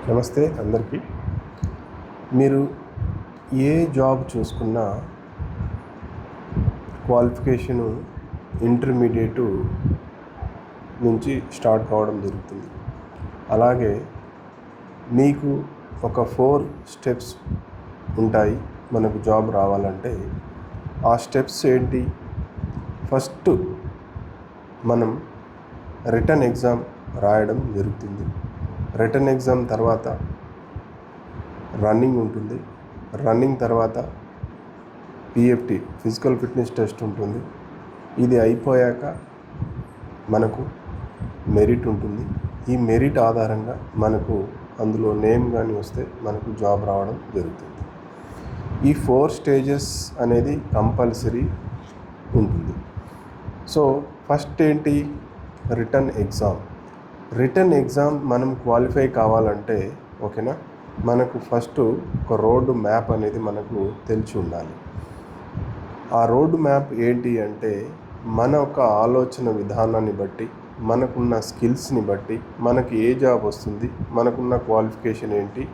నమస్తే అందరికీ. మీరు ఏ జాబ్ చూసుకున్నా క్వాలిఫికేషను ఇంటర్మీడియట్ నుంచి స్టార్ట్ కావడం జరుగుతుంది. అలాగే మీకు ఒక 4 స్టెప్స్ ఉంటాయి మనకు జాబ్ రావాలంటే. ఆ స్టెప్స్ ఏంటి? ఫస్ట్ మనం రిటన్ ఎగ్జామ్ రాయడం జరుగుతుంది. రిటన్ ఎగ్జామ్ తర్వాత రన్నింగ్ ఉంటుంది. రన్నింగ్ తర్వాత పిఎఫ్టి ఫిజికల్ ఫిట్నెస్ టెస్ట్ ఉంటుంది. ఇది అయిపోయాక మనకు మెరిట్ ఉంటుంది. ఈ మెరిట్ ఆధారంగా మనకు అందులో నేమ్ కానీ వస్తే మనకు జాబ్ రావడం జరుగుతుంది. ఈ 4 స్టేజెస్ అనేది కంపల్సరీ ఉంటుంది. సో ఫస్ట్ ఏంటి? Written exam. రిటన్ ఎగ్జామ్ మనం క్వాలిఫై కావాలంటే ఓకేనా, మనకు ఫస్ట్ ఒక రోడ్ మ్యాప్ అనేది మనకు తెలిసి ఉండాలి. ఆ రోడ్ మ్యాప్ ఏంటి అంటే మన ఒక ఆలోచన విధానాన్ని బట్టి, మనకున్న స్కిల్స్ని బట్టి మనకి ఏ జాబ్ వస్తుంది, మనకున్న క్వాలిఫికేషన్ ఏంటి,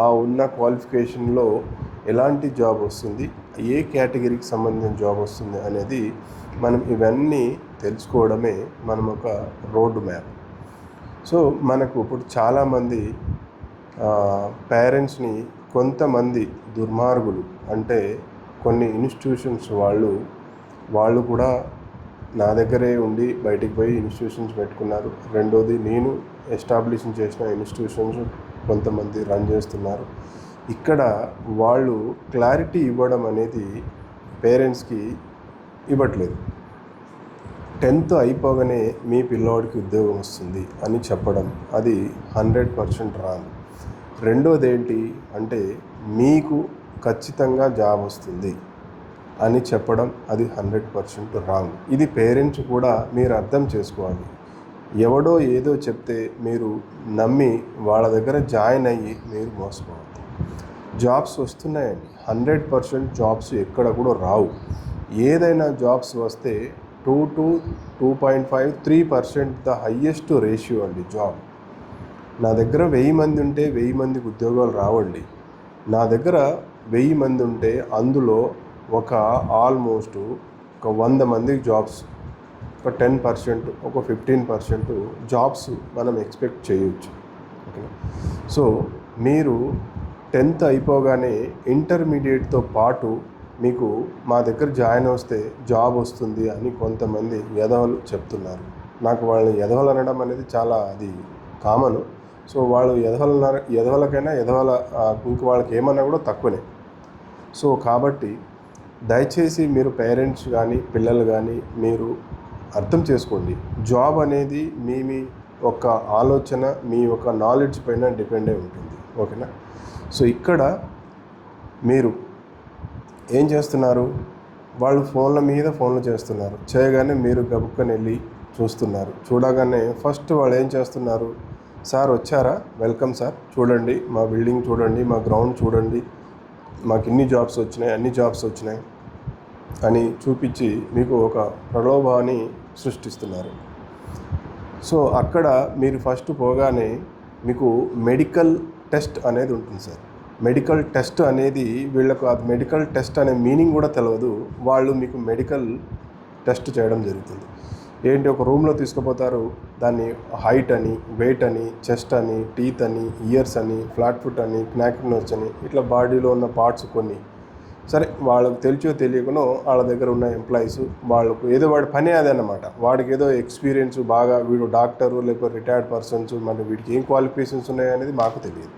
ఆ ఉన్న క్వాలిఫికేషన్లో ఎలాంటి జాబ్ వస్తుంది, ఏ కేటగిరీకి సంబంధించిన జాబ్ వస్తుంది అనేది మనం ఇవన్నీ తెలుసుకోవడమే మనం ఒక రోడ్ మ్యాప్. సో మనకు ఇప్పుడు చాలామంది పేరెంట్స్ని కొంతమంది దుర్మార్గులు అంటే కొన్ని ఇన్స్టిట్యూషన్స్ వాళ్ళు కూడా నా దగ్గరే ఉండి బయటికి పోయి ఇన్స్టిట్యూషన్స్ పెట్టుకున్నారు. రెండోది నేను ఎస్టాబ్లిష్ చేసిన ఇన్స్టిట్యూషన్స్ కొంతమంది రన్ చేస్తున్నారు. ఇక్కడ వాళ్ళు క్లారిటీ ఇవ్వడం అనేది పేరెంట్స్కి ఇవ్వట్లేదు. 10th అయిపోగానే మీ పిల్లోడికి ఉద్యోగం వస్తుంది అని చెప్పడం అది 100% రాంగ్. రెండోది ఏంటి అంటే మీకు ఖచ్చితంగా జాబ్ వస్తుంది అని చెప్పడం అది 100% రాంగ్. ఇది పేరెంట్స్ కూడా మీరు అర్థం చేసుకోవాలి. ఎవడో ఏదో చెప్తే మీరు నమ్మి వాళ్ళ దగ్గర జాయిన్ అయ్యి మీరు మోసపోవద్దు. జాబ్స్ వస్తున్నాయండి, 100% జాబ్స్ ఎక్కడ కూడా రావు. ఏదైనా జాబ్స్ వస్తే 2 to 2.5, 3% ద హయ్యెస్ట్ రేషియో అండి జాబ్. నా దగ్గర 1000 మంది ఉంటే 1000 మందికి ఉద్యోగాలు రావండి. నా దగ్గర 1000 మంది ఉంటే అందులో ఒక ఆల్మోస్ట్ ఒక 100 మందికి జాబ్స్, ఒక 10%, ఒక 15% జాబ్స్ మనం ఎక్స్పెక్ట్ చేయొచ్చు. ఓకే. సో మీరు 10th అయిపోగానే ఇంటర్మీడియట్తో పాటు మీకు మా దగ్గర జాయిన్ వస్తే జాబ్ వస్తుంది అని కొంతమంది ఎదవలు చెప్తున్నారు. నాకు వాళ్ళని ఎదవలు అనడం అనేది చాలా అది కామను. సో వాళ్ళు ఎదవలకైనా ఇంక వాళ్ళకి ఏమన్నా కూడా తక్కువనే. సో కాబట్టి దయచేసి మీరు పేరెంట్స్ కానీ పిల్లలు కానీ మీరు అర్థం చేసుకోండి. జాబ్ అనేది మీ ఒక ఆలోచన, మీ ఒక నాలెడ్జ్ పైన డిపెండ్ అయి ఉంటుంది. ఓకేనా. సో ఇక్కడ మీరు ఏం చేస్తున్నారు? వాళ్ళు ఫోన్లు చేస్తున్నారు. చేయగానే మీరు గబుక్కని వెళ్ళి చూస్తున్నారు. చూడగానే ఫస్ట్ వాళ్ళు ఏం చేస్తున్నారు? సార్ వచ్చారా? వెల్కమ్ సార్, చూడండి మా బిల్డింగ్ చూడండి, మా గ్రౌండ్ చూడండి, మాకు ఇన్ని జాబ్స్ వచ్చినాయి, అన్ని జాబ్స్ వచ్చినాయి అని చూపించి మీకు ఒక ప్రలోభాన్ని సృష్టిస్తున్నారు. సో అక్కడ మీరు ఫస్ట్ పోగానే మీకు మెడికల్ టెస్ట్ అనేది ఉంటుంది సార్. మెడికల్ టెస్ట్ అనేది వీళ్ళకు అది మెడికల్ టెస్ట్ అనే మీనింగ్ కూడా తెలియదు. వాళ్ళు మీకు మెడికల్ టెస్ట్ చేయడం జరుగుతుంది. ఏంటి, ఒక రూమ్లో తీసుకుపోతారు, దాన్ని హైట్ అని, వెయిట్ అని, చెస్ట్ అని, టీత్ అని, ఇయర్స్ అని, ఫ్లాట్ ఫుట్ అని, నెక్ నోచ్ అని, ఇట్లా బాడీలో ఉన్న పార్ట్స్ కొన్ని. సరే, వాళ్ళకు తెలిసో తెలియకనో వాళ్ళ దగ్గర ఉన్న ఎంప్లాయీస్ వాళ్ళకు ఏదో వాడి పని అదన్నమాట. వాడికి ఏదో ఎక్స్పీరియన్స్ బాగా, వీడు డాక్టరు లేకపోతే రిటైర్డ్ పర్సన్స్, మరి వీడికి ఏం క్వాలిఫికేషన్స్ ఉన్నాయనేది మాకు తెలియదు.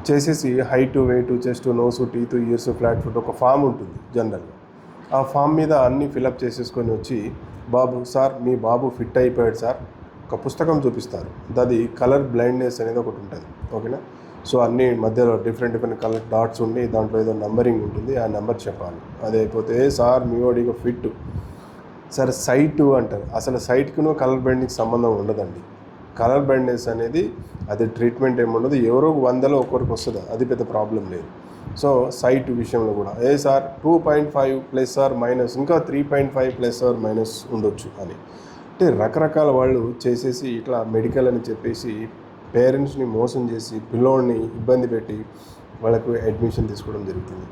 చేసేసి height, weight, chest, nose, teeth, ears, flat foot ఒక ఫామ్ ఉంటుంది జనరల్గా. ఆ ఫామ్ మీద అన్నీ ఫిలప్ చేసేసుకొని వచ్చి, బాబు సార్ మీ బాబు ఫిట్ అయిపోయాడు సార్, ఒక పుస్తకం చూపిస్తారు. అది కలర్ బ్లైండ్నెస్ అనేది ఒకటి ఉంటుంది. ఓకేనా. సో అన్ని మధ్యలో డిఫరెంట్ కలర్ డాట్స్ ఉండి దాంట్లో ఏదో నంబరింగ్ ఉంటుంది, ఆ నెంబర్ చెప్పాలి. అది అయిపోతే సార్ మీ వాడికి ఫిట్. సరే సైటు అంటారు. అసలు సైట్కినో కలర్ బ్లైండ్కి సంబంధం ఉండదండి. కలర్ బ్లైండ్నెస్ అనేది అది ట్రీట్మెంట్ ఏముండదు, ఎవరో 100లో ఒకరికి వస్తుంది, అది పెద్ద ప్రాబ్లం లేదు. సో సైట్ విషయంలో కూడా సార్ 2.5 ప్లస్ ఆర్ మైనస్, ఇంకా 3.5 ప్లస్ ఆర్ మైనస్ ఉండొచ్చు అని. అంటే రకరకాల వాళ్ళు చేసేసి ఇట్లా మెడికల్ అని చెప్పేసి పేరెంట్స్ని మోసం చేసి పిల్లోడిని ఇబ్బంది పెట్టి వాళ్ళకు అడ్మిషన్ తీసుకోవడం జరుగుతుంది.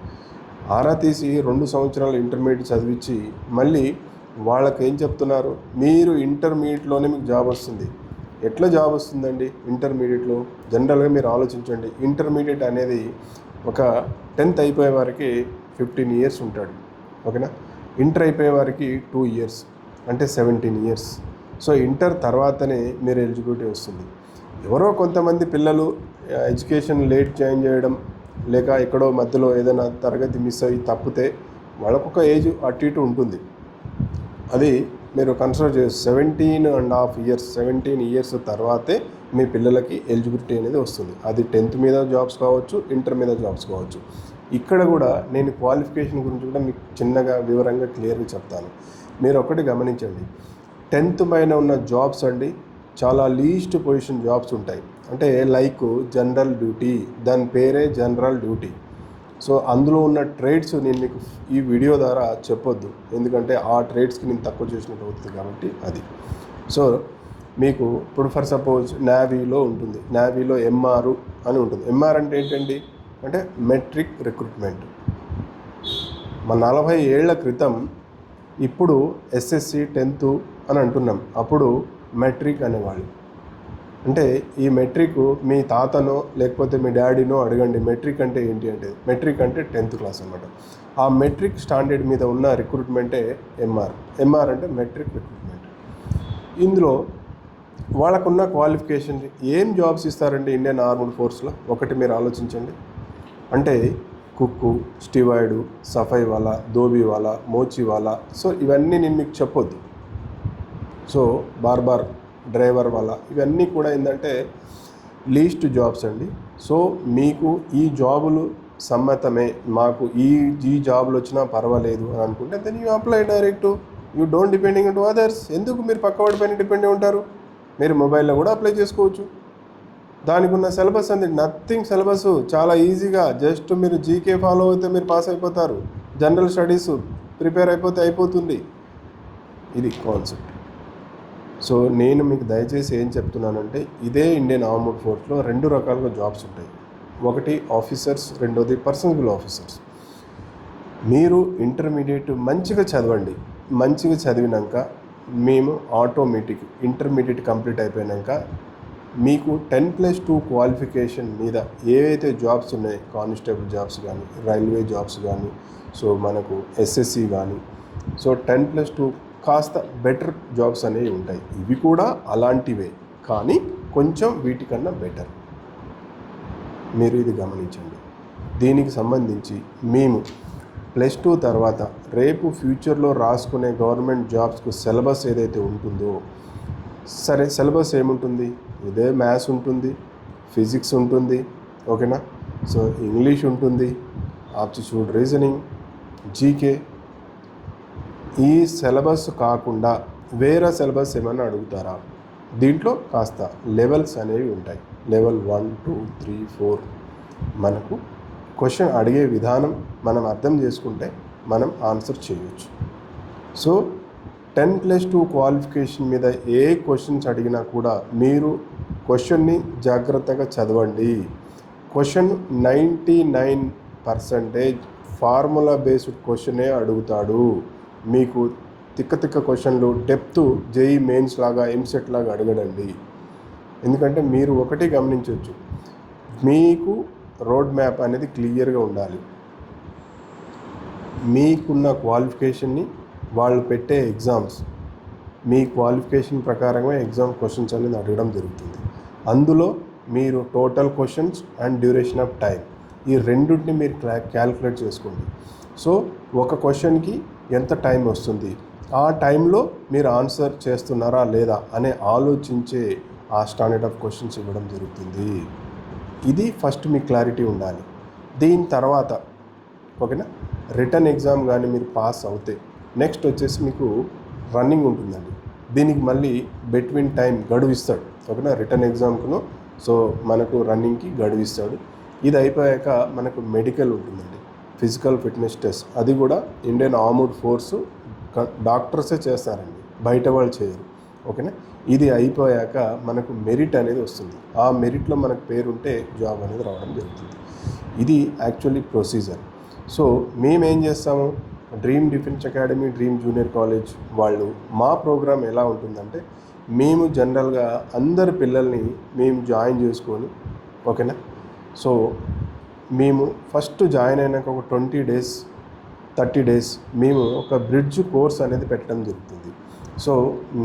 ఆరా తీసి 2 సంవత్సరాలు ఇంటర్మీడియట్ చదివించి మళ్ళీ వాళ్ళకి ఏం చెప్తున్నారు, మీరు ఇంటర్మీడియట్లోనే మీకు జాబ్ వస్తుంది. ఎట్లా జాబ్ వస్తుందండి ఇంటర్మీడియట్లో? జనరల్గా మీరు ఆలోచించండి. ఇంటర్మీడియట్ అనేది ఒక 10th అయిపోయే వారికి 15 years ఉంటాడు, ఓకేనా. ఇంటర్ అయిపోయే వారికి 2 years అంటే 17 years. సో ఇంటర్ తర్వాతనే మీరు ఎలిజిబిలిటీ వస్తుంది. ఎవరో కొంతమంది పిల్లలు ఎడ్యుకేషన్ లేట్ జాయిన్ చేయడం, లేక ఎక్కడో మధ్యలో ఏదైనా తరగతి మిస్ అయ్యి తప్పితే వాళ్ళకొక ఏజ్ అటు ఇటు ఉంటుంది. అది మీరు కన్సిడర్ చేసి 17 years తర్వాతే మీ పిల్లలకి ఎలిజిబిలిటీ అనేది వస్తుంది. అది 10th మీద జాబ్స్ కావచ్చు, ఇంటర్ మీద జాబ్స్ కావచ్చు. ఇక్కడ కూడా నేను క్వాలిఫికేషన్ గురించి కూడా మీకు చిన్నగా వివరంగా క్లియర్గా చెప్తాను. మీరు ఒకటి గమనించండి, 10th పైన ఉన్న జాబ్స్ అండి చాలా లీస్ట్ పొజిషన్ జాబ్స్ ఉంటాయి. అంటే లైక్ జనరల్ డ్యూటీ, దాని పేరే జనరల్ డ్యూటీ. సో అందులో ఉన్న ట్రేడ్స్ నేను మీకు ఈ వీడియో ద్వారా చెప్పొద్దు, ఎందుకంటే ఆ ట్రేడ్స్కి నేను తక్కువ చేసినట్టు అవుతుంది కాబట్టి అది. సో మీకు ఇప్పుడు ఫర్ సపోజ్ నేవీలో ఉంటుంది, నేవీలో ఎంఆర్ అని ఉంటుంది. ఎంఆర్ అంటే ఏంటండి అంటే మెట్రిక్ రిక్రూట్మెంట్. మన 40 ఏళ్ల క్రితం ఇప్పుడు SSC 10th అని అంటున్నాం, అప్పుడు మెట్రిక్ అనేవాళ్ళు. అంటే ఈ మెట్రిక్ మీ తాతనో లేకపోతే మీ డాడీనో అడగండి, మెట్రిక్ అంటే ఏంటి అంటే మెట్రిక్ అంటే 10th క్లాస్ అనమాట. ఆ మెట్రిక్ స్టాండర్డ్ మీద ఉన్న రిక్రూట్మెంటే ఎంఆర్ అంటే మెట్రిక్ రిక్రూట్మెంట్. ఇందులో వాళ్ళకున్న క్వాలిఫికేషన్ ఏం జాబ్స్ ఇస్తారండి ఇండియన్ ఆర్మ్డ్ ఫోర్స్లో? ఒకటి మీరు ఆలోచించండి. అంటే కుక్కు, స్టివాయిడు, సఫాయి వాలా, ధోబీ వాలా, మోచి వాలా. సో ఇవన్నీ నేను మీకు చెప్పొద్దు. సో బార్బార్, డ్రైవర్ వల్ల ఇవన్నీ కూడా ఏంటంటే లీస్ట్ జాబ్స్ అండి. సో మీకు ఈ జాబులు సమ్మతమే, మాకు ఈ జాబులు వచ్చినా పర్వాలేదు అని అనుకుంటే then you apply direct. You don't depending to others. ఎందుకు మీరు పక్కవాడి పైన డిపెండ్ అయి ఉంటారు? మీరు మొబైల్లో కూడా అప్లై చేసుకోవచ్చు. దానికి ఉన్న సిలబస్ అంది నథింగ్. సిలబస్ చాలా ఈజీగా, జస్ట్ మీరు జీకే ఫాలో అయితే మీరు పాస్ అయిపోతారు. జనరల్ స్టడీస్ ప్రిపేర్ అయిపోతే అయిపోతుంది. ఇది కాన్సెప్ట్. సో నేను మీకు దయచేసి ఏం చెప్తున్నానంటే, ఇదే ఇండియన్ ఆర్మ్డ్ ఫోర్స్లో 2 రకాలుగా జాబ్స్ ఉంటాయి. ఒకటి ఆఫీసర్స్, రెండోది పర్సనల్ ఆఫీసర్స్. మీరు ఇంటర్మీడియట్ మంచిగా చదవండి. మంచిగా చదివినాక మేము ఆటోమేటిక్ ఇంటర్మీడియట్ కంప్లీట్ అయిపోయాక మీకు 10+2 క్వాలిఫికేషన్ మీద ఏవైతే జాబ్స్ ఉన్నాయో, కానిస్టేబుల్ జాబ్స్ కానీ, రైల్వే జాబ్స్ కానీ, సో మనకు SSC కానీ, సో 10+2 కాస్త బెటర్ జాబ్స్ అనేవి ఉంటాయి. ఇవి కూడా అలాంటివే, కానీ కొంచెం వీటికన్నా బెటర్. మీరు ఇది గమనించండి. దీనికి సంబంధించి మేము +2 తర్వాత రేపు ఫ్యూచర్లో రాసుకునే గవర్నమెంట్ జాబ్స్కు సిలబస్ ఏదైతే ఉంటుందో, సరే సిలబస్ ఏముంటుంది? ఇదే మ్యాథ్స్ ఉంటుంది, ఫిజిక్స్ ఉంటుంది, ఓకేనా. సో ఇంగ్లీష్ ఉంటుంది, ఆప్టిట్యూడ్, రీజనింగ్, జీకే. ఈ సిలబస్ కాకుండా వేరే సిలబస్ ఏమైనా అడుగుతారా? దీంట్లో కాస్త లెవెల్స్ అనేవి ఉంటాయి. లెవెల్ 1, 2, 3, 4. మనకు క్వశ్చన్ అడిగే విధానం మనం అర్థం చేసుకుంటే మనం ఆన్సర్ చేయొచ్చు. సో 10+2 క్వాలిఫికేషన్ మీద ఏ క్వశ్చన్స్ అడిగినా కూడా మీరు క్వశ్చన్ని జాగ్రత్తగా చదవండి. క్వశ్చన్ 99% ఫార్ములా బేస్డ్ క్వశ్చనే అడుగుతాడు. మీకు తిక్క క్వశ్చన్లు డెప్త్ జేఈ మెయిన్స్ లాగా, ఎంసెట్ లాగా అడగడండి. ఎందుకంటే మీరు ఒకటి గమనించవచ్చు, మీకు రోడ్ మ్యాప్ అనేది క్లియర్గా ఉండాలి. మీకున్న క్వాలిఫికేషన్ని వాళ్ళు పెట్టే ఎగ్జామ్స్, మీ క్వాలిఫికేషన్ ప్రకారంగా ఎగ్జామ్ క్వశ్చన్స్ అనేది అడగడం జరుగుతుంది. అందులో మీరు total questions and duration of time, ఈ రెండింటిని మీరు క్యాల్కులేట్ చేసుకోండి. సో ఒక క్వశ్చన్కి ఎంత టైం వస్తుంది, ఆ టైంలో మీరు ఆన్సర్ చేస్తున్నారా లేదా అనే ఆలోచించే ఆ స్టాండర్డ్ ఆఫ్ క్వశ్చన్స్ ఇవ్వడం జరుగుతుంది. ఇది ఫస్ట్ మీకు క్లారిటీ ఉండాలి. దీని తర్వాత ఓకేనా, రిటర్న్ ఎగ్జామ్ కానీ మీరు పాస్ అవుతే నెక్స్ట్ వచ్చేసి మీకు రన్నింగ్ ఉంటుందండి. దీనికి మళ్ళీ బిట్వీన్ టైం గడువు ఇస్తాడు, ఓకేనా. రిటర్న్ ఎగ్జామ్కును సో మనకు రన్నింగ్కి గడువు ఇస్తాడు. ఇది అయిపోయాక మనకు మెడికల్ ఉంటుందండి, ఫిజికల్ ఫిట్నెస్ టెస్ట్. అది కూడా ఇండియన్ ఆర్మ్డ్ ఫోర్సు డాక్టర్సే చేస్తారండి, బయట వాళ్ళు చేయరు, ఓకేనా. ఇది అయిపోయాక మనకు మెరిట్ అనేది వస్తుంది. ఆ మెరిట్లో మనకు పేరు ఉంటే జాబ్ అనేది రావడం జరుగుతుంది. ఇది యాక్చువల్లీ ప్రొసీజర్. సో మేమేం చేస్తాము, dream defence academy, dream junior college వాళ్ళు మా ప్రోగ్రామ్ ఎలా ఉంటుందంటే, మేము జనరల్గా అందరు పిల్లల్ని మేము జాయిన్ చేసుకొని, ఓకేనా. సో మేము ఫస్ట్ జాయిన్ అయినాక ఒక 20 days 30 days మేము ఒక బ్రిడ్జ్ కోర్స్ అనేది పెట్టడం జరుగుతుంది. సో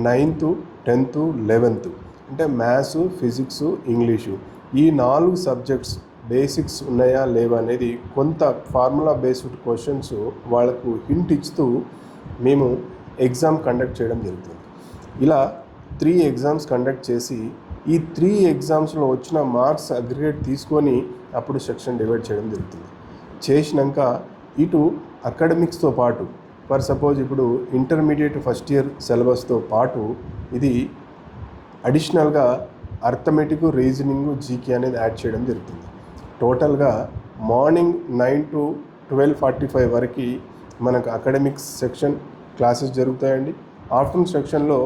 9th 10th 11th అంటే మ్యాథ్స్, ఫిజిక్స్, ఇంగ్లీషు ఈ 4 సబ్జెక్ట్స్ బేసిక్స్ ఉన్నాయా లేవా అనేది కొంత ఫార్ములా బేస్డ్ క్వశ్చన్స్ వాళ్ళకు హింట్ ఇస్తూ మేము ఎగ్జామ్ కండక్ట్ చేయడం జరుగుతుంది. ఇలా 3 ఎగ్జామ్స్ కండక్ట్ చేసి ఈ 3 ఎగ్జామ్స్లో వచ్చిన మార్క్స్ అగ్రిగేట్ తీసుకొని అప్పుడు సెక్షన్ డివైడ్ చేయడం జరుగుతుంది. చేసినాక ఇటు అకాడమిక్స్తో పాటు ఫర్ సపోజ్ ఇప్పుడు ఇంటర్మీడియట్ ఫస్ట్ ఇయర్ సిలబస్తో పాటు ఇది అడిషనల్గా అర్థమెటిక్, రీజనింగ్, జీకే అనేది యాడ్ చేయడం జరుగుతుంది. టోటల్గా మార్నింగ్ 9 to 12:45 వరకు మనకు అకాడమిక్స్ సెక్షన్ క్లాసెస్ జరుగుతాయండి. ఆఫ్టర్నూన్ సెక్షన్లో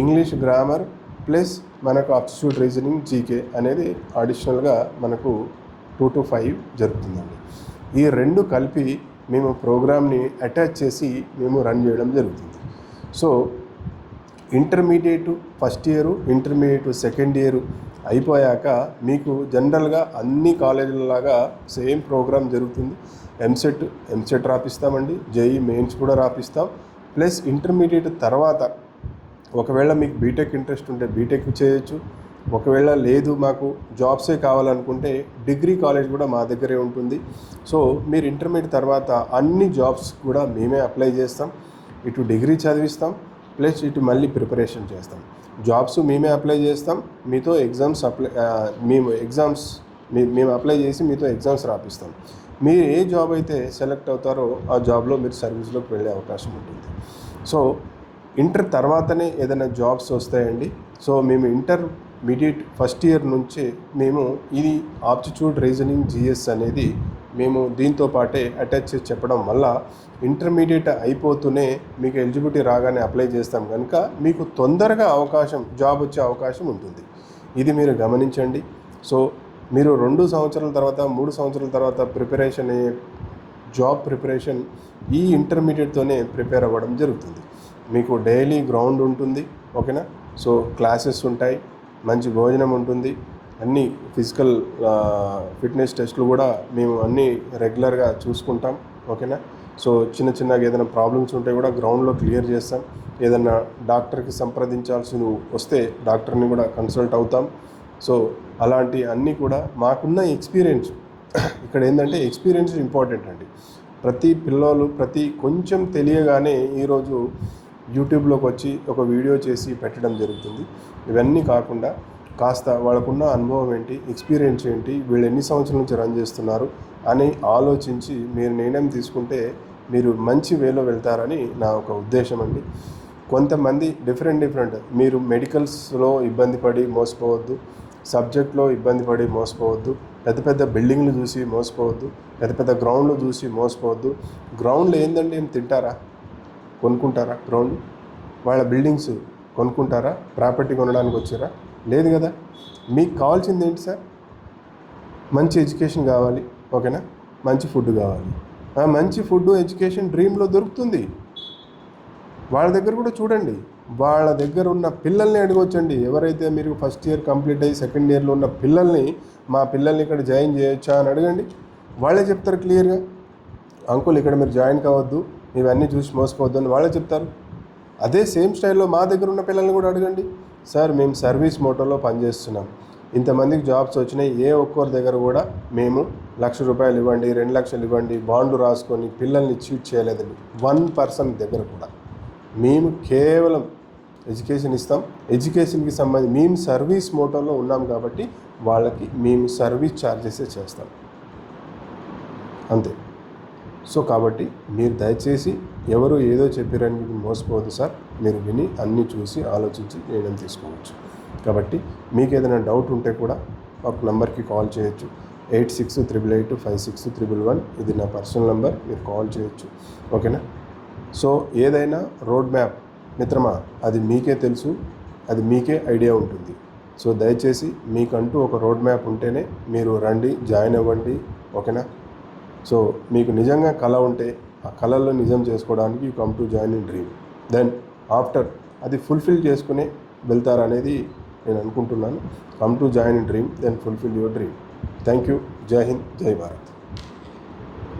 ఇంగ్లీష్ గ్రామర్ ప్లస్ మనకు అప్టిట్యూడ్, రీజనింగ్, జీకే అనేది అడిషనల్గా మనకు 2 to 5 జరుగుతుందండి. ఈ రెండు కలిపి మేము ప్రోగ్రామ్ని అటాచ్ చేసి మేము రన్ చేయడం జరుగుతుంది. So intermediate first year, intermediate second year అయిపోయాక మీకు జనరల్గా అన్ని కాలేజీలలాగా సేమ్ ప్రోగ్రామ్ జరుగుతుంది. ఎంసెట్ రాపిస్తామండి, జేఈ మెయిన్స్ కూడా రాపిస్తాం. ప్లస్ ఇంటర్మీడియట్ తర్వాత ఒకవేళ మీకు బీటెక్ ఇంట్రెస్ట్ ఉంటే బీటెక్ చేయొచ్చు. ఒకవేళ లేదు మాకు జాబ్సే కావాలనుకుంటే డిగ్రీ కాలేజ్ కూడా మా దగ్గరే ఉంటుంది. సో మీరు ఇంటర్మీడియట్ తర్వాత అన్ని జాబ్స్ కూడా మేమే అప్లై చేస్తాం. ఇటు డిగ్రీ చదివిస్తాం, ప్లస్ ఇటు మళ్ళీ ప్రిపరేషన్ చేస్తాం. జాబ్స్ మేమే అప్లై చేస్తాం, మీతో మేము అప్లై చేసి మీతో ఎగ్జామ్స్ రాపిస్తాం. మీరు ఏ జాబ్ అయితే సెలెక్ట్ అవుతారో ఆ జాబ్లో మీరు సర్వీస్లోకి వెళ్ళే అవకాశం ఉంటుంది. సో ఇంటర్ తర్వాతనే ఏదైనా జాబ్స్ వస్తాయండి. సో మేము ఇంటర్మీడియట్ ఫస్ట్ ఇయర్ నుంచి మేము ఇది ఆప్టిట్యూడ్, రీజనింగ్, జిఎస్ అనేది మేము దీంతో పాటే అటాచ్ చేసి చెప్పడం వల్ల ఇంటర్మీడియట్ అయిపోతూనే మీకు ఎలిజిబిలిటీ రాగానే అప్లై చేస్తాం కనుక మీకు తొందరగా జాబ్ వచ్చే అవకాశం ఉంటుంది. ఇది మీరు గమనించండి. సో మీరు 2 సంవత్సరాల తర్వాత 3 సంవత్సరాల తర్వాత జాబ్ ప్రిపరేషన్ ఈ ఇంటర్మీడియట్తోనే ప్రిపేర్ అవ్వడం జరుగుతుంది. మీకు డైలీ గ్రౌండ్ ఉంటుంది, ఓకేనా. సో క్లాసెస్ ఉంటాయి, మంచి భోజనం ఉంటుంది, అన్ని ఫిజికల్ ఫిట్నెస్ టెస్ట్లు కూడా మేము అన్నీ రెగ్యులర్గా చూసుకుంటాం, ఓకేనా. సో చిన్నగా ఏదైనా ప్రాబ్లమ్స్ ఉంటే కూడా గ్రౌండ్లో క్లియర్ చేస్తాం. ఏదైనా డాక్టర్కి సంప్రదించాల్సి వస్తే డాక్టర్ని కూడా కన్సల్ట్ అవుతాం. సో అలాంటి అన్నీ కూడా మాకున్న ఎక్స్పీరియన్స్. ఇక్కడ ఏంటంటే ఎక్స్పీరియన్స్ ఇంపార్టెంట్ అండి. ప్రతి కొంచెం తెలియగానే ఈరోజు యూట్యూబ్లోకి వచ్చి ఒక వీడియో చేసి పెట్టడం జరుగుతుంది. ఇవన్నీ కాకుండా కాస్త వాళ్ళకున్న అనుభవం ఏంటి, ఎక్స్పీరియన్స్ ఏంటి, వీళ్ళు ఎన్ని సంవత్సరాల నుంచి రన్ చేస్తున్నారు అని ఆలోచించి మీరు నిర్ణయం తీసుకుంటే మీరు మంచి వేలో వెళ్తారని నా ఒక ఉద్దేశం అండి. కొంతమంది డిఫరెంట్ మీరు మెడికల్స్లో ఇబ్బంది పడి మోసపోవద్దు, సబ్జెక్ట్లో ఇబ్బంది పడి మోసపోవద్దు, పెద్ద బిల్డింగ్లు చూసి మోసపోవద్దు, పెద్ద గ్రౌండ్లు చూసి మోసపోవద్దు. గ్రౌండ్లో ఏందండి, ఏం తింటారా, కొనుక్కుంటారా? గ్రౌండ్ వాళ్ళ బిల్డింగ్స్ కొనుక్కుంటారా? ప్రాపర్టీ కొనడానికి వచ్చారా? లేదు కదా. మీకు కావాల్సింది ఏంటి సార్? మంచి ఎడ్యుకేషన్ కావాలి, ఓకేనా. మంచి ఫుడ్ కావాలి. మంచి ఫుడ్, ఎడ్యుకేషన్ డ్రీమ్లో దొరుకుతుంది. వాళ్ళ దగ్గర కూడా చూడండి, వాళ్ళ దగ్గర ఉన్న పిల్లల్ని అడగొచ్చండి. ఎవరైతే మీరు ఫస్ట్ ఇయర్ కంప్లీట్ అయ్యి సెకండ్ ఇయర్లో ఉన్న పిల్లల్ని, మా పిల్లల్ని ఇక్కడ జాయిన్ చేయొచ్చా అని అడగండి. వాళ్ళే చెప్తారు క్లియర్గా. అంకుల్ ఇక్కడ మీరు జాయిన్ కావద్దు, ఇవన్నీ చూసి మోసపోవద్దు అని వాళ్ళే చెప్తారు. అదే సేమ్ స్టైల్లో మా దగ్గర ఉన్న పిల్లల్ని కూడా అడగండి. సార్ మేము సర్వీస్ మోటోలో పనిచేస్తున్నాం, ఇంతమందికి జాబ్స్ వచ్చినాయి, ఏ ఒక్కరి దగ్గర కూడా మేము ₹1,00,000 ఇవ్వండి, 2 లక్షలు ఇవ్వండి, బాండ్లు రాసుకొని పిల్లల్ని చీట్ చేయలేదండి. 1% దగ్గర కూడా. మేము కేవలం ఎడ్యుకేషన్ ఇస్తాం. ఎడ్యుకేషన్కి సంబంధించి మేము సర్వీస్ మోటోలో ఉన్నాం కాబట్టి వాళ్ళకి మేము సర్వీస్ ఛార్జెసే చేస్తాం, అంతే. సో కాబట్టి మీరు దయచేసి ఎవరు ఏదో చెప్పారని మీకు మోసపోవద్దు సార్. మీరు విని అన్నీ చూసి ఆలోచించి నిర్ణయం తీసుకోవచ్చు. కాబట్టి మీకు ఏదైనా డౌట్ ఉంటే కూడా ఒక నెంబర్కి కాల్ చేయొచ్చు. 8688856111. ఇది నా పర్సనల్ నెంబర్, మీరు కాల్ చేయొచ్చు, ఓకేనా. సో ఏదైనా రోడ్ మ్యాప్ మిత్రమా, అది మీకే తెలుసు. అది మీకే ఐడియా ఉంటుంది. సో దయచేసి మీకంటూ ఒక రోడ్ మ్యాప్ ఉంటేనే మీరు రండి, జాయిన్ అవ్వండి. ఓకేనా? సో మీకు నిజంగా కళ ఉంటే ఆ కళల్లో నిజం చేసుకోవడానికి you come to join in dream. Then after అది ఫుల్ఫిల్ చేసుకునే వెళ్తారనేది నేను అనుకుంటున్నాను. Come to join in dream, then fulfil your dream. Thank you. జై హింద్, జై భారత్.